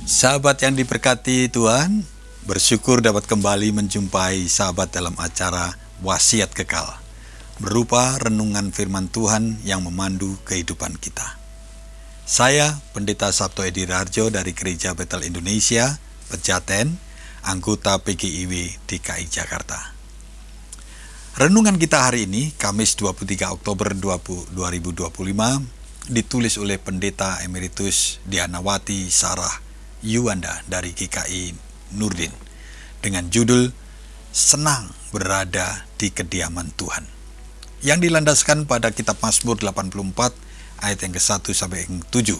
Sahabat yang diberkati Tuhan, bersyukur dapat kembali menjumpai sahabat dalam acara Wasiat Kekal, berupa renungan firman Tuhan yang memandu kehidupan kita. Saya, Pendeta Sabto Edi Rarjo dari Gereja Betel Indonesia, Pejaten, anggota PGIW DKI Jakarta. Renungan kita hari ini, Kamis 23 Oktober 2025, ditulis oleh Pendeta Emeritus Dianawati Sarah Yuanda dari GKI Nurdin dengan judul Senang Berada di Kediaman Tuhan, yang dilandaskan pada kitab Mazmur 84 ayat yang ke-1 sampai yang ke-7,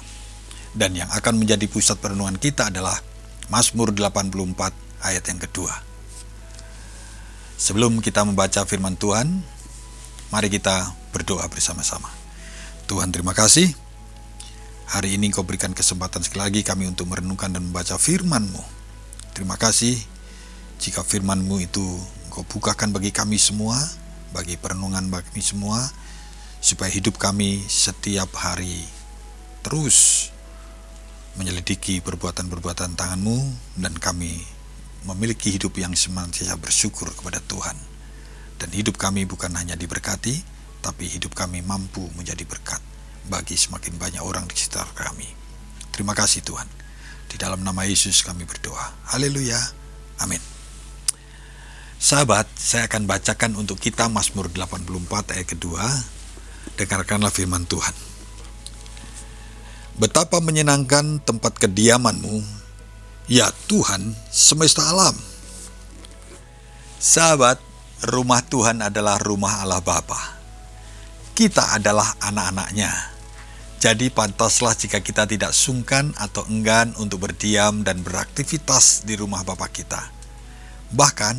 dan yang akan menjadi pusat perenungan kita adalah Mazmur 84 ayat yang kedua. Sebelum kita membaca firman Tuhan, mari kita berdoa bersama-sama. Tuhan, terima kasih. Hari ini Kau berikan kesempatan sekali lagi kami untuk merenungkan dan membaca firman-Mu. Terima kasih jika firman-Mu itu Kau bukakan bagi kami semua, bagi perenungan bagi kami semua, supaya hidup kami setiap hari terus menyelidiki perbuatan-perbuatan tangan-Mu, dan kami memiliki hidup yang senantiasa bersyukur kepada Tuhan. Dan hidup kami bukan hanya diberkati, tapi hidup kami mampu menjadi berkat bagi semakin banyak orang di sekitar kami. Terima kasih Tuhan. Di dalam nama Yesus kami berdoa. Haleluya. Amin. Sahabat, saya akan bacakan untuk kita Mazmur 84 ayat kedua. Dengarkanlah firman Tuhan. Betapa menyenangkan tempat kediaman-Mu, ya Tuhan semesta alam. Sahabat, rumah Tuhan adalah rumah Allah Bapa. Kita adalah anak-anaknya. Jadi pantaslah jika kita tidak sungkan atau enggan untuk berdiam dan beraktivitas di rumah Bapa kita. Bahkan,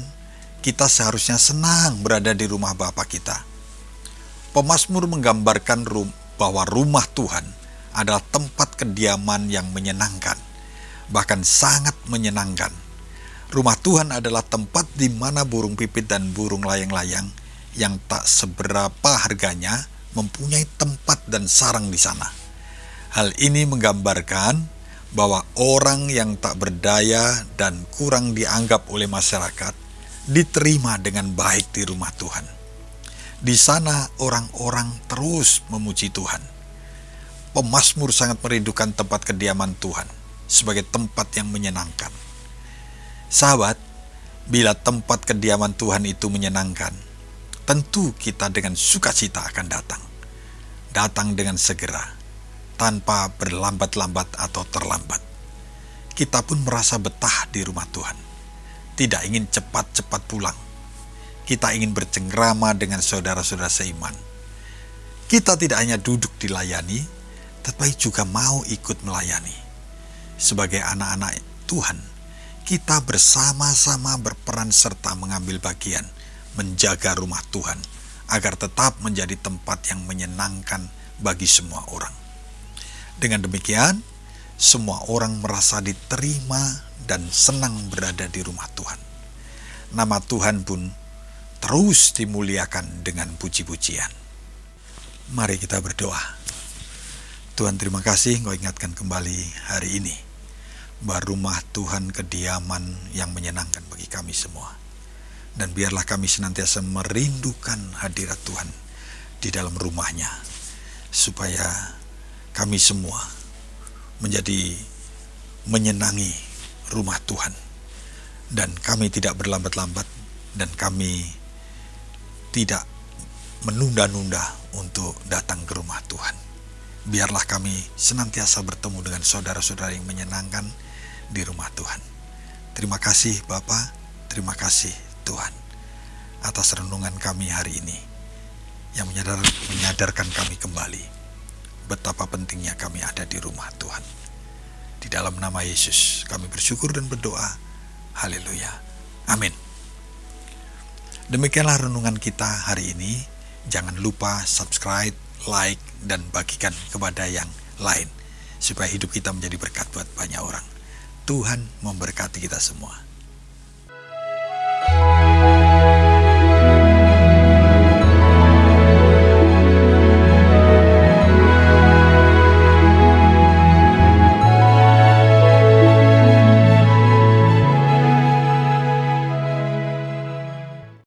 kita seharusnya senang berada di rumah Bapa kita. Pemazmur menggambarkan bahwa rumah Tuhan adalah tempat kediaman yang menyenangkan, bahkan sangat menyenangkan. Rumah Tuhan adalah tempat di mana burung pipit dan burung layang-layang yang tak seberapa harganya mempunyai tempat dan sarang di sana. Hal ini menggambarkan bahwa orang yang tak berdaya dan kurang dianggap oleh masyarakat diterima dengan baik di rumah Tuhan. Di sana orang-orang terus memuji Tuhan. Pemazmur sangat merindukan tempat kediaman Tuhan sebagai tempat yang menyenangkan. Sahabat, bila tempat kediaman Tuhan itu menyenangkan, tentu kita dengan sukacita akan datang. Datang dengan segera, tanpa berlambat-lambat atau terlambat. Kita pun merasa betah di rumah Tuhan. Tidak ingin cepat-cepat pulang. Kita ingin bercengkrama dengan saudara-saudara seiman. Kita tidak hanya duduk dilayani, tetapi juga mau ikut melayani. Sebagai anak-anak Tuhan, kita bersama-sama berperan serta mengambil bagian menjaga rumah Tuhan agar tetap menjadi tempat yang menyenangkan bagi semua orang. Dengan demikian, semua orang merasa diterima dan senang berada di rumah Tuhan. Nama Tuhan pun terus dimuliakan dengan puji-pujian. Mari kita berdoa. Tuhan, terima kasih Engkau ingatkan kembali hari ini bahwa rumah Tuhan kediaman yang menyenangkan bagi kami semua. Dan biarlah kami senantiasa merindukan hadirat Tuhan di dalam rumahnya, supaya kami semua menjadi menyenangi rumah Tuhan. Dan kami tidak berlambat-lambat, dan kami tidak menunda-nunda untuk datang ke rumah Tuhan. Biarlah kami senantiasa bertemu dengan saudara-saudara yang menyenangkan di rumah Tuhan. Terima kasih Bapa, terima kasih Tuhan atas renungan kami hari ini yang menyadarkan kami kembali betapa pentingnya kami ada di rumah Tuhan. Di dalam nama Yesus kami bersyukur dan berdoa. Haleluya. Amin. Demikianlah renungan kita hari ini. Jangan lupa subscribe, like, dan bagikan kepada yang lain supaya hidup kita menjadi berkat buat banyak orang. Tuhan memberkati kita semua.